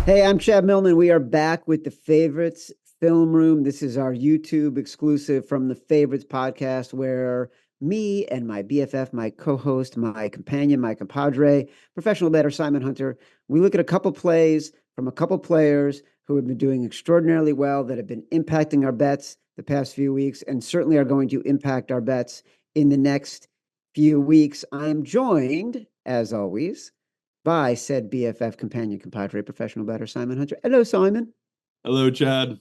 Hey, I'm Chad Millman. We are back with the Favorites Film Room. This is our YouTube exclusive from the Favorites podcast, where me and my BFF, my co-host, my companion, my compadre, professional bettor Simon Hunter, we look at a couple plays from a couple players who have been doing extraordinarily well, that have been impacting our bets the past few weeks, and certainly are going to impact our bets in the next few weeks. I'm joined, as always, by said BFF, companion, compadre, professional bettor Simon Hunter. Hello, Simon. Hello, Chad.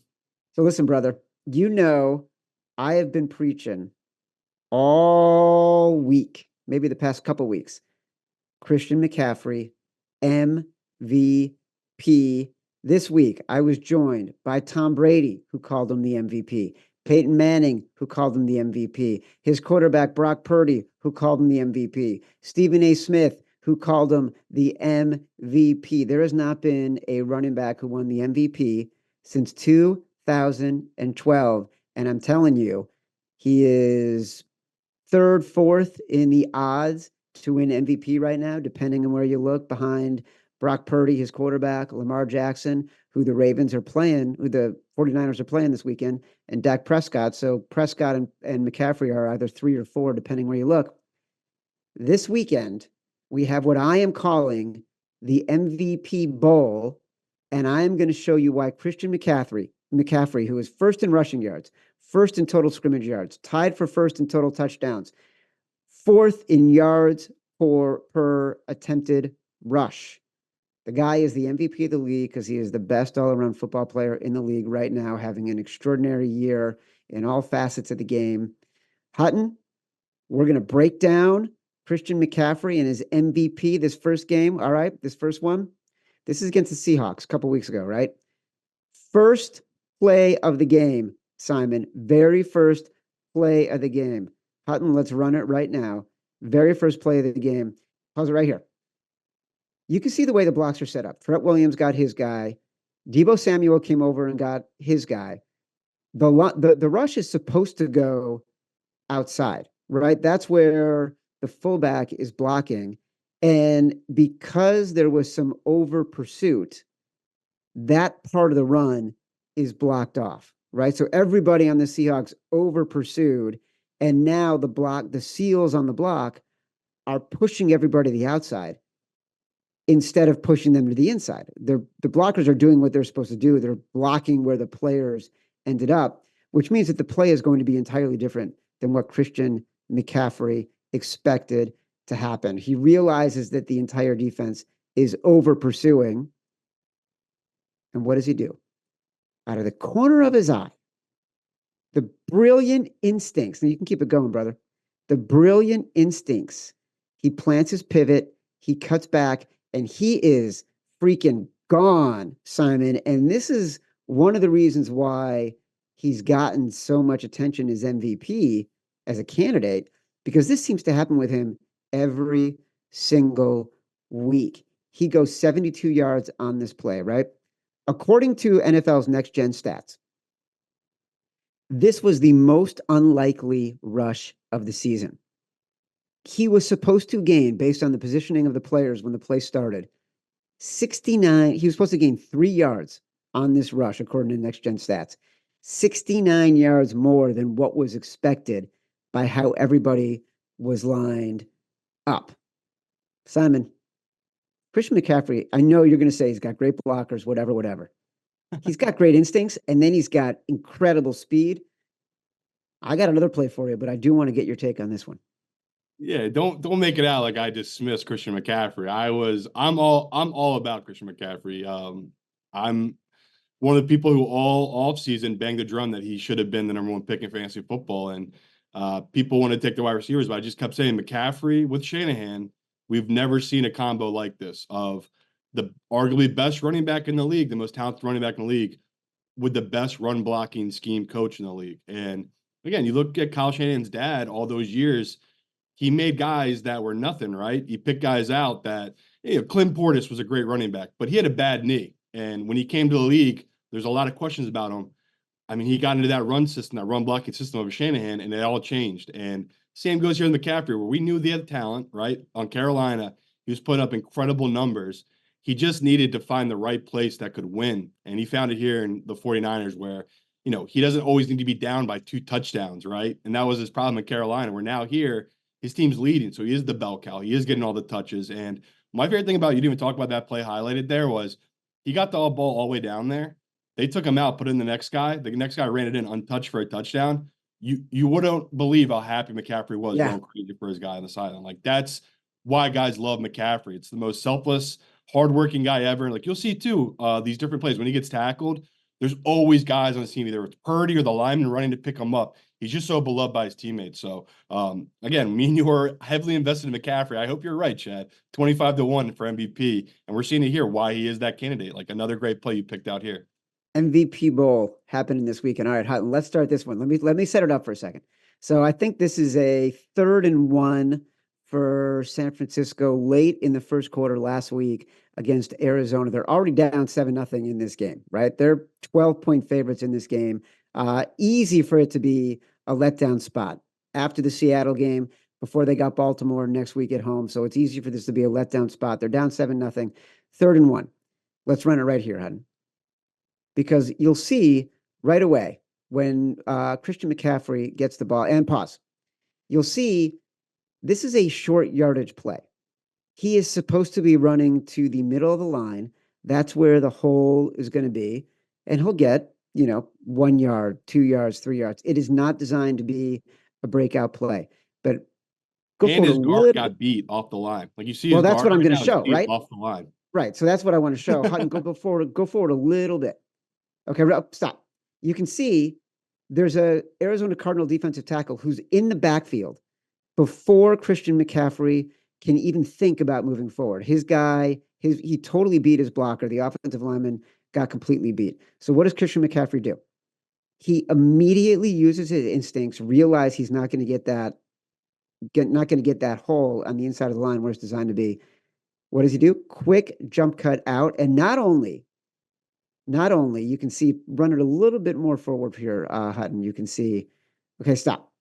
So listen, brother, I have been preaching all week, maybe the past couple weeks, Christian McCaffrey, MVP. This week, I was joined by Tom Brady, who called him the MVP, Peyton Manning, who called him the MVP, his quarterback, Brock Purdy, who called him the MVP, Stephen A. Smith, who called him the MVP. There has not been a running back who won the MVP since 2012. And I'm telling you, he is third, fourth in the odds to win MVP right now, depending on where you look, behind Brock Purdy, his quarterback, Lamar Jackson, who the Ravens are playing, who the 49ers are playing this weekend, and Dak Prescott. So Prescott and McCaffrey are either 3 or 4, depending where you look. This weekend, we have what I am calling the MVP Bowl, and I am going to show you why Christian McCaffrey, who is first in rushing yards, first in total scrimmage yards, tied for first in total touchdowns, fourth in yards per attempted rush. The guy is the MVP of the league because he is the best all-around football player in the league right now, having an extraordinary year in all facets of the game. Hutton, we're going to break down Christian McCaffrey and his MVP this first game. All right, this first one. This is against the Seahawks a couple weeks ago, right? First play of the game, Simon. Very first play of the game. Hutton, let's run it right now. Very first play of the game. Pause it right here. You can see the way the blocks are set up. Trent Williams got his guy. Deebo Samuel came over and got his guy. The rush is supposed to go outside, right? That's where the fullback is blocking. And because there was some over pursuit, that part of the run is blocked off, right? So everybody on the Seahawks over pursued. And now the seals on the block are pushing everybody to the outside instead of pushing them to the inside. The blockers are doing what they're supposed to do. They're blocking where the players ended up, which means that the play is going to be entirely different than what Christian McCaffrey expected to happen. He realizes that the entire defense is over pursuing. And what does he do? Out of the corner of his eye, the brilliant instincts, and you can keep it going, brother. The brilliant instincts. He plants his pivot, he cuts back, and he is freaking gone, Simon. And this is one of the reasons why he's gotten so much attention as MVP, as a candidate, because this seems to happen with him every single week. He goes 72 yards on this play, right? According to NFL's Next Gen Stats, this was the most unlikely rush of the season. He was supposed to gain, based on the positioning of the players when the play started, 69. He was supposed to gain 3 yards on this rush, according to Next Gen Stats. 69 yards more than what was expected by how everybody was lined up. Simon, Christian McCaffrey, I know you're going to say he's got great blockers, whatever. He's got great instincts, and then he's got incredible speed. I got another play for you, but I do want to get your take on this one. Yeah, don't make it out like I dismissed Christian McCaffrey. I'm all about Christian McCaffrey. I'm one of the people who all offseason banged the drum that he should have been the number 1 pick in fantasy football. And people want to take the wide receivers, but I just kept saying McCaffrey with Shanahan. We've never seen a combo like this of the arguably best running back in the league, the most talented running back in the league, with the best run blocking scheme coach in the league. And again, you look at Kyle Shanahan's dad all those years. He made guys that were nothing, right? He picked guys out that, Clint Portis was a great running back, but he had a bad knee. And when he came to the league, there's a lot of questions about him. I mean, he got into that run system, that run blocking system of Shanahan, and it all changed. And same goes here in McCaffrey, where we knew they had talent, right? On Carolina, he was putting up incredible numbers. He just needed to find the right place that could win. And he found it here in the 49ers where, he doesn't always need to be down by 2 touchdowns, right? And that was his problem in Carolina, where now here, his team's leading. So he is the bell cow. He is getting all the touches. And my favorite thing about, you didn't even talk about that play highlighted there, was he got the ball all the way down there. They took him out, put in the next guy. The next guy ran it in untouched for a touchdown. You wouldn't believe how happy McCaffrey was going crazy for his guy on the sideline. Like, that's why guys love McCaffrey. It's the most selfless, hardworking guy ever. And like, you'll see too, these different plays when he gets tackled, there's always guys on the team, either it's Purdy or the lineman running to pick him up. He's just so beloved by his teammates. So again, me and you are heavily invested in McCaffrey. I hope you're right, Chad. 25-1 for MVP. And we're seeing it here why he is that candidate. Like, another great play you picked out here. MVP Bowl happening this weekend. All right, Hutton, let's start this one. Let me set it up for a second. So I think this is a 3rd and 1 for San Francisco late in the first quarter last week against Arizona. They're already down 7-0 in this game, right? They're 12-point favorites in this game. Easy for it to be a letdown spot after the Seattle game, before they got Baltimore next week at home. So it's easy for this to be a letdown spot. They're down 7-0, 3rd and 1. Let's run it right here, Hutton. Because you'll see right away when Christian McCaffrey gets the ball, and pause, you'll see this is a short yardage play. He is supposed to be running to the middle of the line. That's where the hole is going to be. And he'll get, 1 yard, 2 yards, 3 yards. It is not designed to be a breakout play. But go and his guard got beat off the line. Like, you see his that's guard what I'm right going to now, show, right? off the line. Right. So that's what I want to show. Hutton, go forward a little bit. Okay, stop. You can see there's a Arizona Cardinal defensive tackle who's in the backfield before Christian McCaffrey can even think about moving forward. His guy, he totally beat his blocker. The offensive lineman got completely beat. So what does Christian McCaffrey do? He immediately uses his instincts, realize he's not going to get that hole on the inside of the line where it's designed to be. What does he do? Quick jump cut out, and not only you can see, run it a little bit more forward here, Hutton. You can see, okay, stop.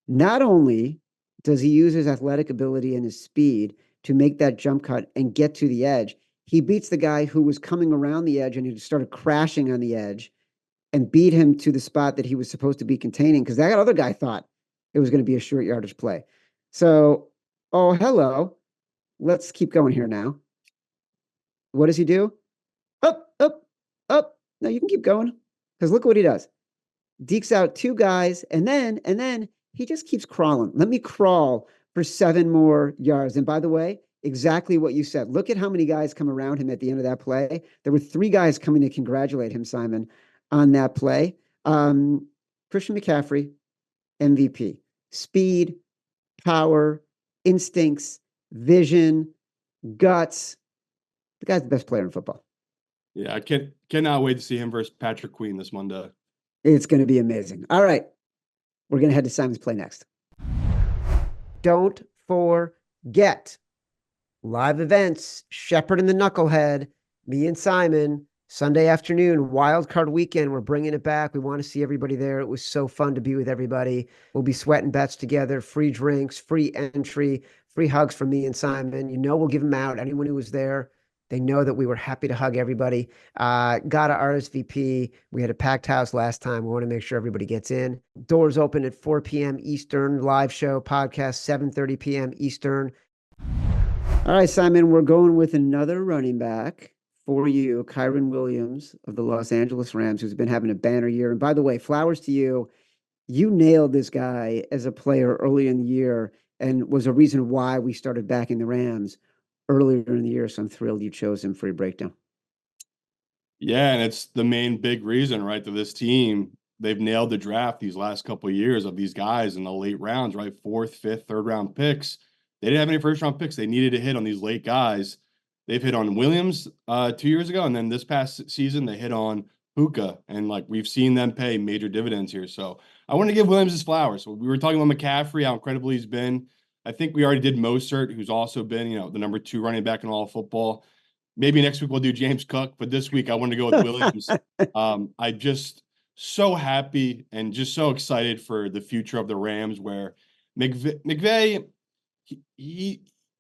Not only does he use his athletic ability and his speed to make that jump cut and get to the edge, he beats the guy who was coming around the edge and he started crashing on the edge and beat him to the spot that he was supposed to be containing, because that other guy thought it was going to be a short yardage play. So, oh, hello. Let's keep going here now. What does he do? Up. No, you can keep going, because look what he does. Dekes out 2 guys, and then he just keeps crawling. Let me crawl for 7 more yards. And by the way, exactly what you said. Look at how many guys come around him at the end of that play. There were 3 guys coming to congratulate him, Simon, on that play. Christian McCaffrey, MVP. Speed, power, instincts, vision, guts. The guy's the best player in football. Yeah, I cannot wait to see him versus Patrick Queen this Monday. It's going to be amazing. All right. We're going to head to Simon's play next. Don't forget live events, Shepherd and the Knucklehead, me and Simon, Sunday afternoon, wild card weekend. We're bringing it back. We want to see everybody there. It was so fun to be with everybody. We'll be sweating bets together, free drinks, free entry, free hugs from me and Simon. We'll give them out. Anyone who was there, they know that we were happy to hug everybody. Got to RSVP. We had a packed house last time. We want to make sure everybody gets in. Doors open at 4 p.m. Eastern. Live show, podcast, 7:30 p.m. Eastern. All right, Simon, we're going with another running back for you, Kyren Williams of the Los Angeles Rams, who's been having a banner year. And by the way, flowers to you. You nailed this guy as a player early in the year and was a reason why we started backing the Rams earlier in the year. So I'm thrilled you chose him for your breakdown. Yeah, and it's the main big reason, right, that this team, they've nailed the draft these last couple of years of these guys in the late rounds, right? 4th, 5th, 3rd round picks. They didn't have any first round picks. They needed to hit on these late guys. They've hit on Williams 2 years ago, and then this past season they hit on Puka, and like we've seen them pay major dividends here. So I want to give Williams his flowers. So we were talking about McCaffrey, how incredible he's been. I think we already did Mostert, who's also been, the number 2 running back in all of football. Maybe next week we'll do James Cook, but this week I want to go with Williams. I just so happy and just so excited for the future of the Rams, where McVay,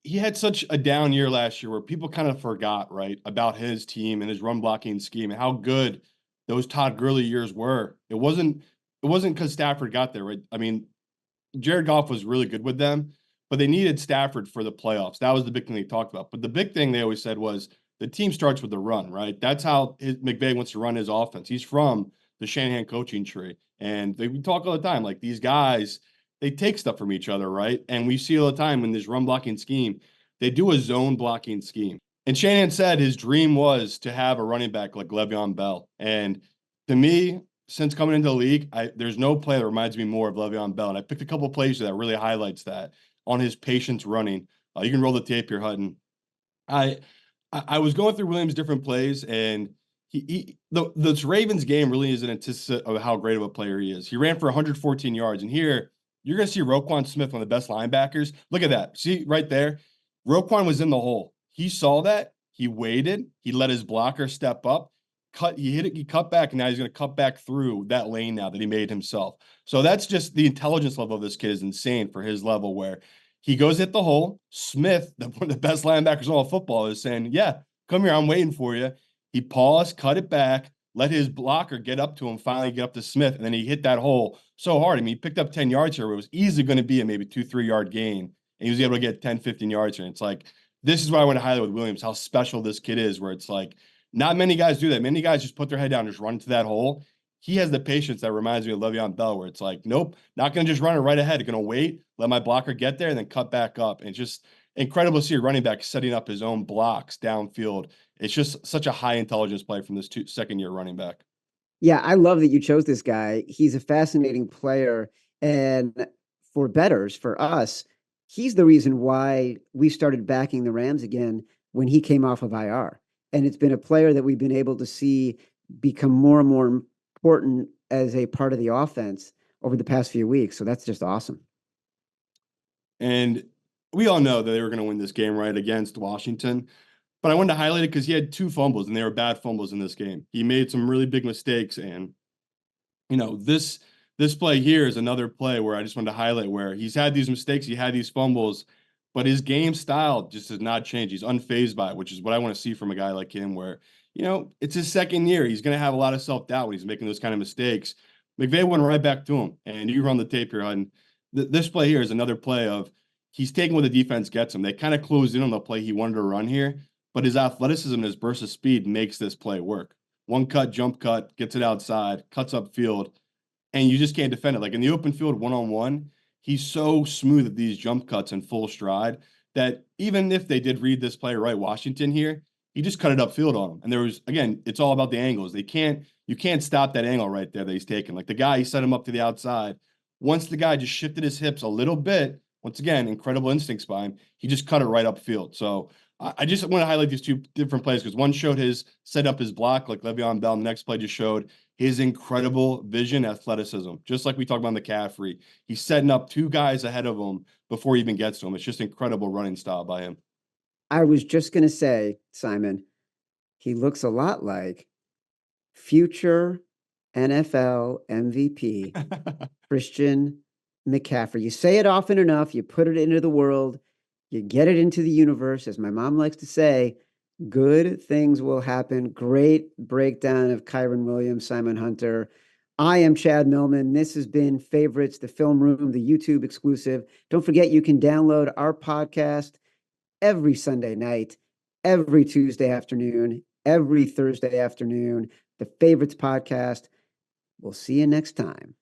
he had such a down year last year where people kind of forgot, right, about his team and his run blocking scheme and how good those Todd Gurley years were. It wasn't because Stafford got there, right? I mean, Jared Goff was really good with them, but they needed Stafford for the playoffs. That was the big thing they talked about. But the big thing they always said was the team starts with the run, right? That's how McVay wants to run his offense. He's from the Shanahan coaching tree. And we talk all the time, like these guys, they take stuff from each other, right? And we see all the time in this run blocking scheme, they do a zone blocking scheme. And Shanahan said his dream was to have a running back like Le'Veon Bell. And to me, since coming into the league, there's no play that reminds me more of Le'Veon Bell. And I picked a couple of plays that really highlights that on his patience running. You can roll the tape here, Hutton. I I was going through Williams' different plays, and this Ravens game really is an antithesis of how great of a player he is. He ran for 114 yards, and here you're going to see Roquan Smith, one of the best linebackers. Look at that. See right there? Roquan was in the hole. He saw that. He waited. He let his blocker step up. He hit it. He cut back, and now he's going to cut back through that lane now that he made himself. So that's just the intelligence level of this kid is insane for his level. Where he goes hit the hole. Smith, one of the best linebackers in all of football, is saying, "Yeah, come here. I'm waiting for you." He paused, cut it back, let his blocker get up to him, finally get up to Smith, and then he hit that hole so hard. I mean, he picked up 10 yards here where it was easily going to be a maybe 2-3 yard gain, and he was able to get 10, 15 yards here. And it's like, this is why I want to highlight with Williams, how special this kid is, where it's like, not many guys do that. Many guys just put their head down and just run into that hole. He has the patience that reminds me of Le'Veon Bell, where it's like, nope, not going to just run it right ahead. Going to wait, let my blocker get there, and then cut back up. And it's just incredible to see a running back setting up his own blocks downfield. It's just such a high intelligence play from this second-year running back. Yeah, I love that you chose this guy. He's a fascinating player. And for bettors, for us, he's the reason why we started backing the Rams again when he came off of IR. And it's been a player that we've been able to see become more and more important as a part of the offense over the past few weeks. So that's just awesome. And we all know that they were going to win this game, right, against Washington. But I wanted to highlight it because he had 2 fumbles, and they were bad fumbles in this game. He made some really big mistakes, and this play here is another play where I just wanted to highlight where he's had these mistakes, he had these fumbles, but his game style just has not changed. He's unfazed by it, which is what I want to see from a guy like him, where it's his second year. He's going to have a lot of self-doubt when he's making those kind of mistakes. McVay went right back to him, and you run the tape here, and this play here is another play of he's taking what the defense gets him. They kind of closed in on the play he wanted to run here, but his athleticism, his burst of speed makes this play work. One cut, jump cut, gets it outside, cuts up field, and you just can't defend it. Like in the open field, one-on-one, he's so smooth at these jump cuts in full stride that even if they did read this play right, Washington here, he just cut it upfield on him. And there was, again, it's all about the angles. You can't stop that angle right there that he's taking. Like the guy, he set him up to the outside. Once the guy just shifted his hips a little bit, once again, incredible instincts by him, he just cut it right upfield. So I just want to highlight these 2 different plays because one showed his set up his block like Le'Veon Bell. The next play just showed his incredible vision, athleticism, just like we talked about McCaffrey. He's setting up 2 guys ahead of him before he even gets to him. It's just incredible running style by him. I was just going to say, Simon, he looks a lot like future NFL MVP Christian McCaffrey. You say it often enough, you put it into the world, you get it into the universe. As my mom likes to say, good things will happen. Great breakdown of Kyren Williams, Simon Hunter. I am Chad Millman. This has been Favorites, the Film Room, the YouTube exclusive. Don't forget, you can download our podcast every Sunday night, every Tuesday afternoon, every Thursday afternoon. The Favorites podcast. We'll see you next time.